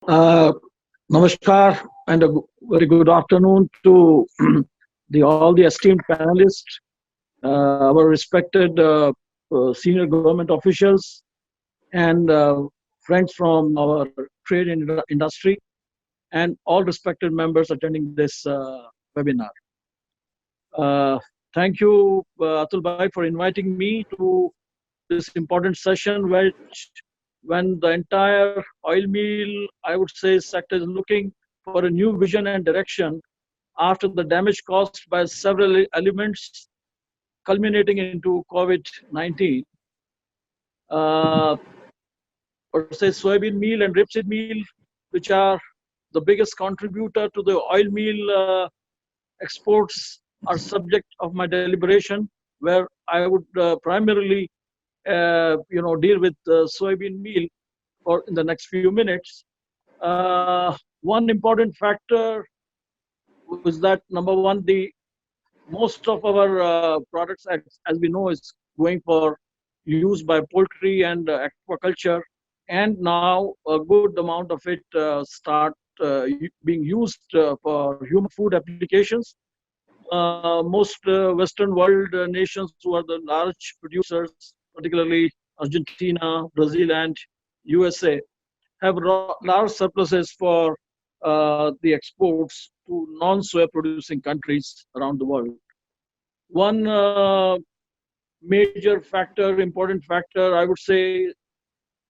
Uh, Namaskar and a very good afternoon to all the esteemed panelists, our respected senior government officials, and friends from our trade industry, and all respected members attending this webinar. Uh, Thank you, Atul Bhai, for inviting me to this important session, which when the entire oil meal, I would say, sector is looking for a new vision and direction after the damage caused by several elements culminating into COVID-19. Uh, or say soybean meal and rapeseed meal, which are the biggest contributor to the oil meal exports, are subject of my deliberation, where I would primarily deal with soybean meal for in the next few minutes. One important factor was that number one, the most of our products, as we know, is going for use by poultry and aquaculture, and now a good amount of it start being used for human food applications. Most Western world nations who are the large producers, particularly Argentina, Brazil, and USA, have large surpluses for the exports to non-soya producing countries around the world. One major factor, important factor, I would say,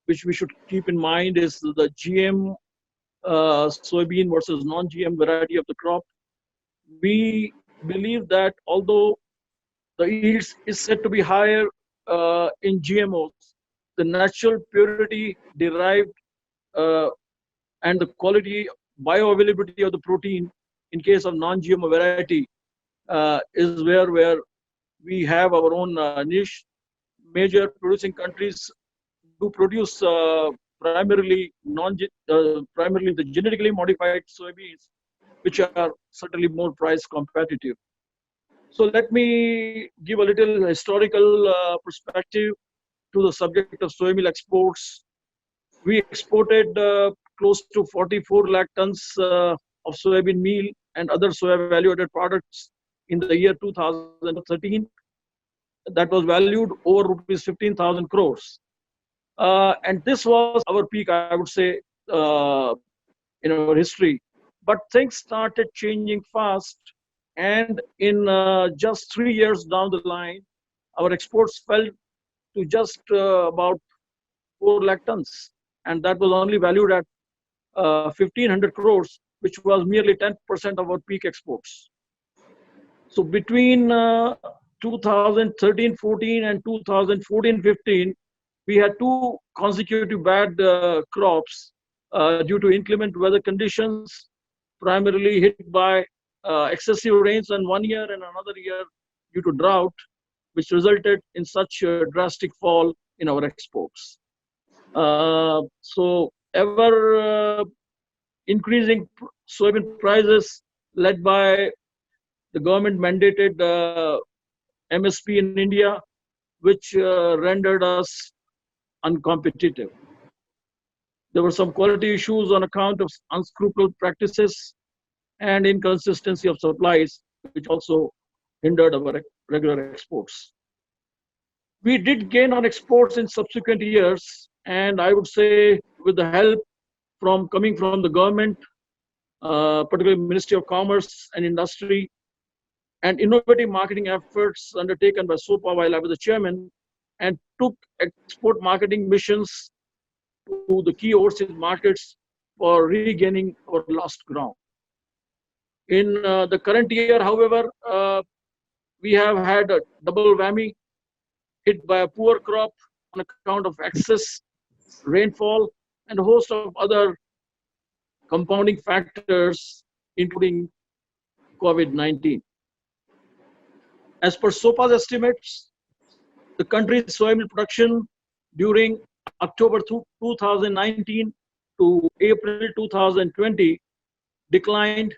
which we should keep in mind is the GM soybean versus non-GM variety of the crop. We believe that although the yields is said to be higher in GMOs, the natural purity derived uh, and the quality bioavailability of the protein in case of non-GMO variety is where we have our own niche. Major producing countries do produce primarily the genetically modified soybeans, which are certainly more price competitive. So let me give a little historical perspective to the subject of soybean exports. We exported close to 44 lakh tons of soybean meal and other soya value-added products in the year 2013. That was valued over rupees 15,000 crores. And this was our peak, I would say, in our history. But things started changing fast. And in just 3 years down the line, our exports fell to just about 4 lakh tons. And that was only valued at 1,500 crores, which was merely 10% of our peak exports. So between 2013-14 and 2014-15, we had two consecutive bad crops due to inclement weather conditions, primarily hit by excessive rains in one year and another year due to drought, which resulted in such a drastic fall in our exports. So ever increasing soybean prices led by the government mandated MSP in India, which rendered us uncompetitive. There were some quality issues on account of unscrupulous practices and inconsistency of supplies, which also hindered our regular exports. We did gain on exports in subsequent years, and I would say with the help coming from the government, particularly Ministry of Commerce and Industry, and innovative marketing efforts undertaken by SOPA while I was the chairman, and took export marketing missions to the key overseas markets for regaining our lost ground. In the current year, however, we have had a double whammy, hit by a poor crop on account of excess rainfall and a host of other compounding factors, including COVID-19. As per SOPA's estimates, the country's soybean production during October 2019 to April 2020 declined.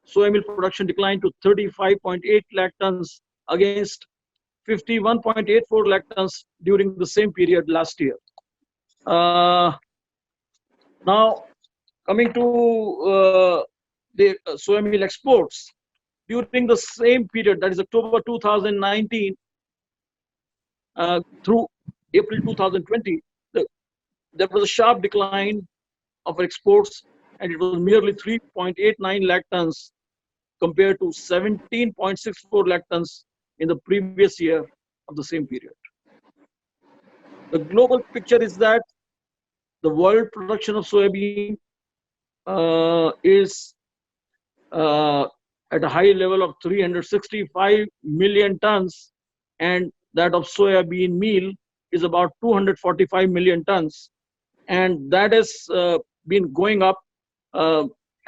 Soybean production declined to 35.8 lakh tons against 51.84 lakh tons during the same period last year. Now, Coming to the soya meal exports, during the same period, that is October 2019 through April 2020, there was a sharp decline of exports, and it was merely 3.89 lakh tons compared to 17.64 lakh tons in the previous year of the same period. The global picture is that the world production of soybean is at a high level of 365 million tons, and that of soybean meal is about 245 million tons. And that has been going up.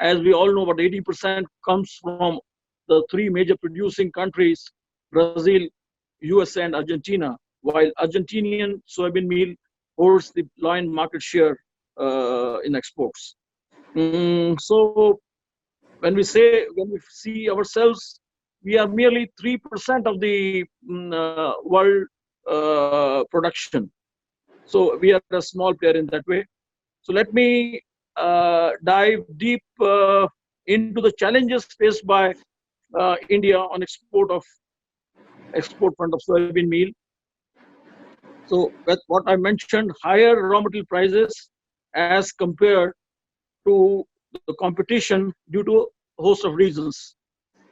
As we all know, about 80% comes from the three major producing countries, Brazil, USA, and Argentina, while Argentinian soybean meal holds the lion market share in exports. So when we see ourselves, we are merely 3% of the world production. So we are a small player in that way. So let me dive deep into the challenges faced by India on export front of soybean meal. So with what I mentioned, higher raw material prices as compared to the competition due to a host of reasons.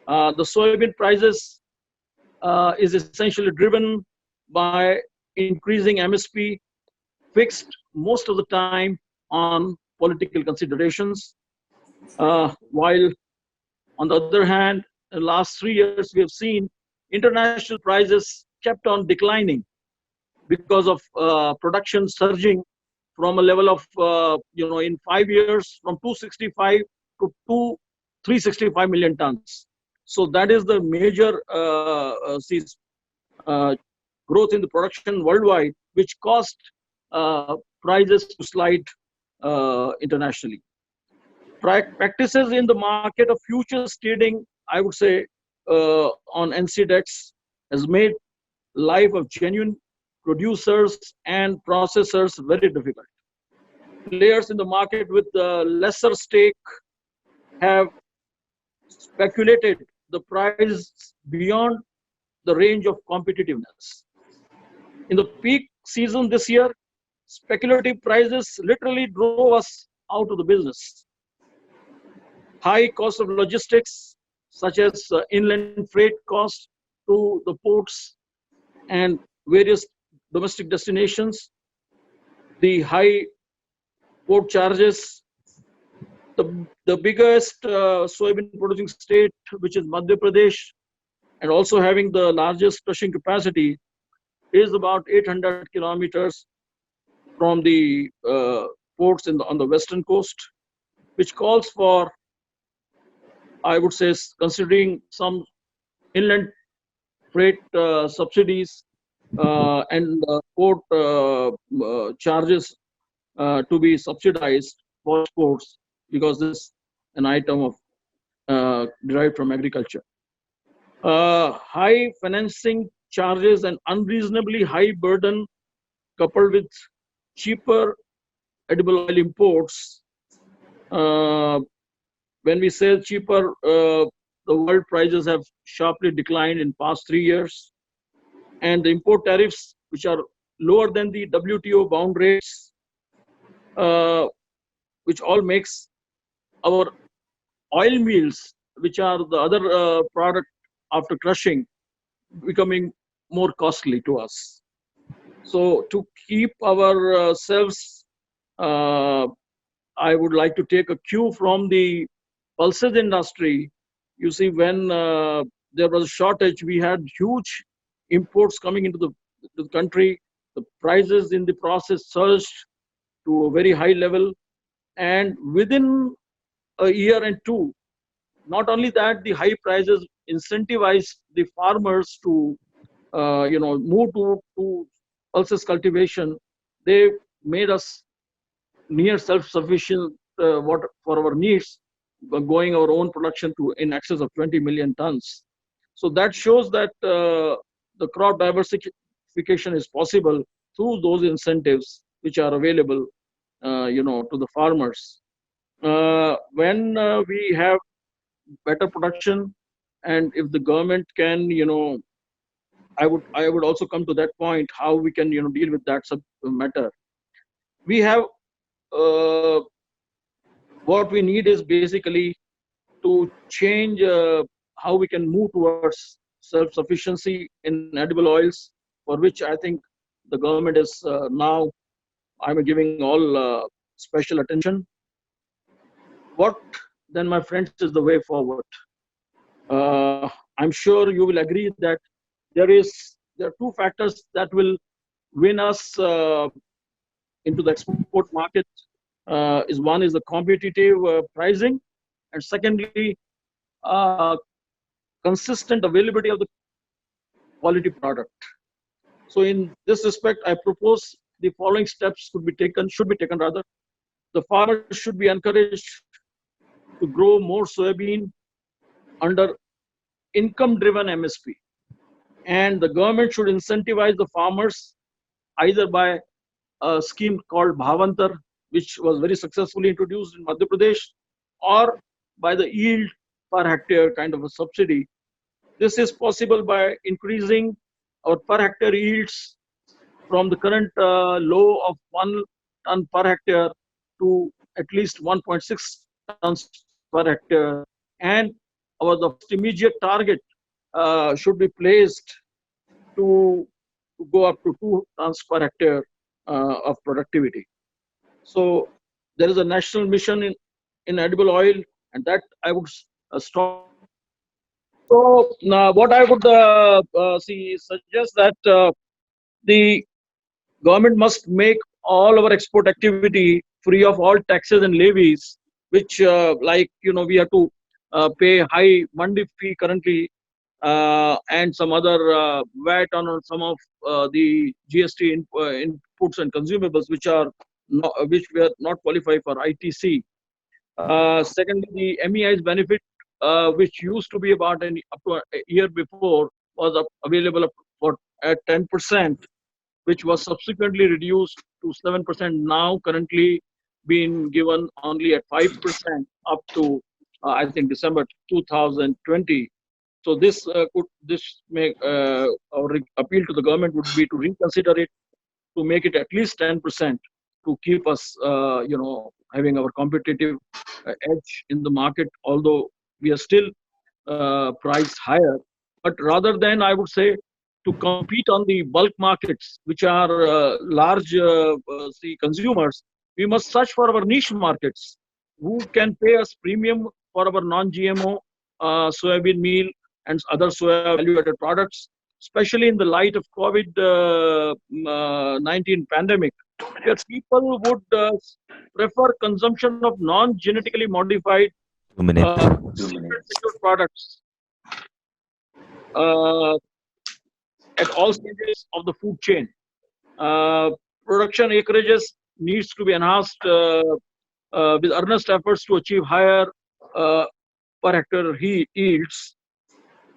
The soybean prices is essentially driven by increasing MSP, fixed most of the time on political considerations, while on the other hand, in the last 3 years, we have seen international prices kept on declining because of production surging from a level of, in 5 years, from 265 to 365 million tons. So that is the major growth in the production worldwide, which caused prices to slide internationally. Practices in the market of futures trading, I would say, on NCDEX has made life of genuine producers and processors very difficult. Players in the market with lesser stake have speculated the price beyond the range of competitiveness. In the peak season this year, speculative prices literally drove us out of the business. High cost of logistics, such as inland freight costs to the ports and various domestic destinations, the high port charges. The biggest soybean producing state, which is Madhya Pradesh, and also having the largest crushing capacity, is about 800 kilometers from the ports on the western coast, which calls for, I would say, considering some inland freight subsidies and port charges to be subsidized for exports, because this is an item of derived from agriculture. High financing charges and unreasonably high burden coupled with cheaper edible oil imports. When we say cheaper, the world prices have sharply declined in past 3 years, and the import tariffs, which are lower than the WTO bound rates, which all makes our oil meals, which are the other product after crushing, becoming more costly to us. So to keep ourselves, I would like to take a cue from the pulses industry. You see, when there was a shortage, we had huge imports coming into the country. The prices in the process surged to a very high level, and within a year and two, not only that, the high prices incentivized the farmers to move to pulses cultivation. They made us near self-sufficient for our needs, going our own production to in excess of 20 million tons. So that shows that the crop diversification is possible through those incentives which are available, to the farmers. When we have better production, and if the government can, I would also come to that point how we can deal with that matter. We have uh, what we need is basically to change how we can move towards self-sufficiency in edible oils, for which I think the government is now I'm giving all special attention. What then, my friends, is the way forward? I'm sure you will agree that there are two factors that will win us into the export market. Is one is the competitive pricing, and secondly, uh, consistent availability of the quality product. So, in this respect, I propose the following steps should be taken rather. The farmers should be encouraged to grow more soybean under income-driven MSP, and the government should incentivize the farmers either by a scheme called Bhavantar, which was very successfully introduced in Madhya Pradesh, or by the yield per hectare kind of a subsidy. This is possible by increasing our per hectare yields from the current low of 1 ton per hectare to at least 1.6 tons per hectare. And the first immediate target should be placed to, go up to 2 tons per hectare of productivity. So there is a national mission in edible oil, and that I would strongly support. So now, what I would suggest that the government must make all our export activity free of all taxes and levies, which we have to pay high mandi fee currently, and some other VAT on some of the GST inputs and consumables, which were not qualified for ITC. Secondly, the MEI's benefit, which used to be about up to a year before, was available for at 10%, which was subsequently reduced to 7% now, currently being given only at 5% up to I think December 2020. So this make our appeal to the government would be to reconsider it, to make it at least 10%, to keep us having our competitive edge in the market, although we are still priced higher. But rather than, I would say, to compete on the bulk markets, which are large consumers, we must search for our niche markets who can pay us premium for our non-GMO soybean meal and other soya value-added products, especially in the light of COVID-19 pandemic, where people would prefer consumption of non-genetically modified 2 minutes. secured products uh, at all stages of the food chain. Uh, Production acreages needs to be enhanced with earnest efforts to achieve higher uh, per hectare yields.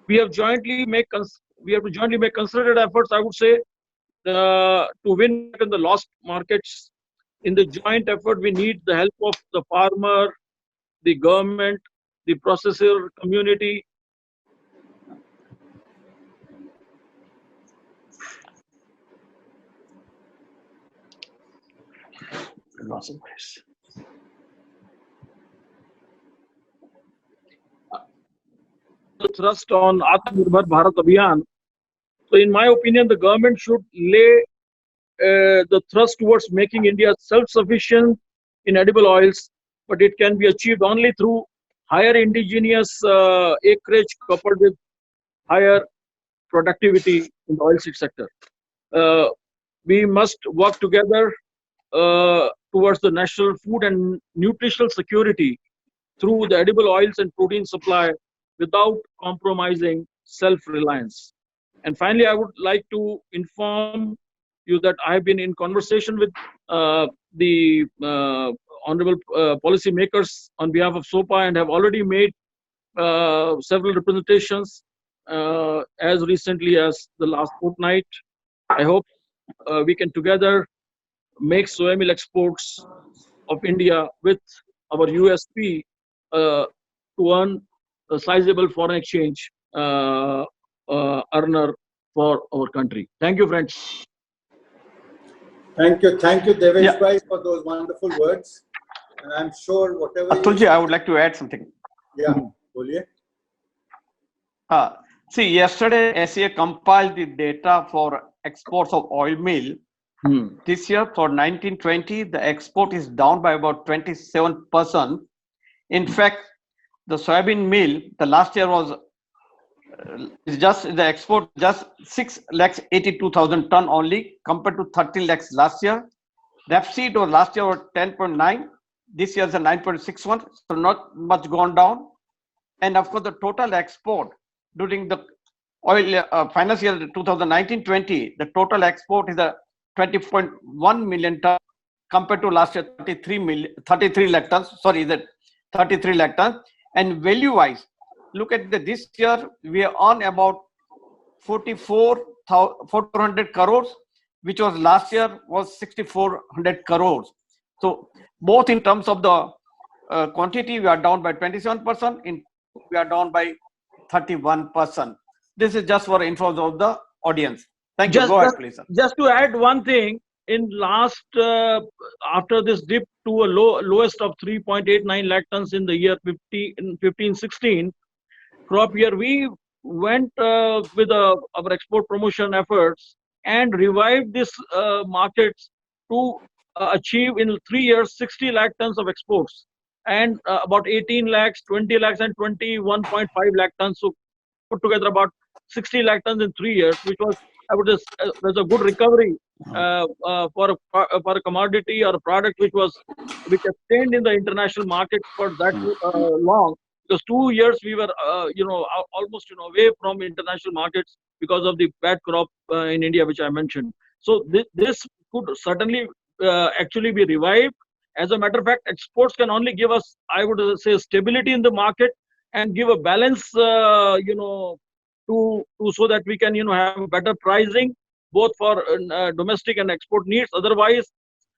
We have we have to jointly make concerted efforts, I would say, to win back in the lost markets. In the joint effort, we need the help of the farmer, the government, the processor community. The thrust on Atmanirbhar Bharat Abhiyan. So, in my opinion, the government should lay the thrust towards making India self-sufficient in edible oils, but it can be achieved only through higher indigenous acreage coupled with higher productivity in the oilseed sector. Uh, we must work together towards the national food and nutritional security through the edible oils and protein supply without compromising self-reliance. And finally, I would like to inform you that I have been in conversation with the honorable policymakers on behalf of SOPA, and have already made several representations as recently as the last fortnight. I hope we can together make soy meal exports of India with our USP to earn a sizable foreign exchange earner for our country. Thank you, friends. Thank you, Davish Bhai, for those wonderful words. And I'm sure whatever. Atulji, I would like to add something. Yeah, boliye. See, yesterday SEA compiled the data for exports of oil meal. This year for 1920, the export is down by about 27%. In fact, the soybean meal, the last year was the export just 6,82,000 ton only compared to 30 lakhs last year. Rapeseed was last year was 10.9. This year is a 9.61, so not much gone down. And of course, the total export during the oil financial year 2019-20, the total export is a 20.1 million ton compared to last year 33 lakh tons. Sorry, that 33 lakh tons. And value-wise, look at this year we are on about 4,400 crores, which was last year was 6,400 crores. So both in terms of the quantity, we are down by 27%. We are down by 31%. This is just for info of the audience. Thank you. Go ahead, please, sir. Just to add one thing, in last after this dip to a lowest of 3.89 lakh tons in the year 15-16 crop year, we went with our export promotion efforts and revived this markets to achieve in 3 years 60 lakh tons of exports and about 18 lakhs, 20 lakhs and 21.5 lakh tons. So put together about 60 lakh tons in 3 years, which was, I would just, there's a good recovery for a commodity or a product which stayed in the international market for that long. Because 2 years we were, almost away from international markets because of the bad crop in India, which I mentioned. So this could certainly actually be revived. As a matter of fact, exports can only give us, I would say, stability in the market and give a balance, so that we can, have better pricing both for domestic and export needs. Otherwise,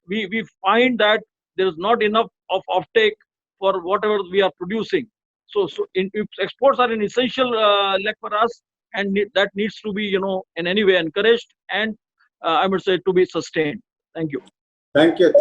we find that there is not enough of offtake for whatever we are producing. So if exports are an essential leg for us, and that needs to be, in any way encouraged and I would say to be sustained. Thank you. Thank you.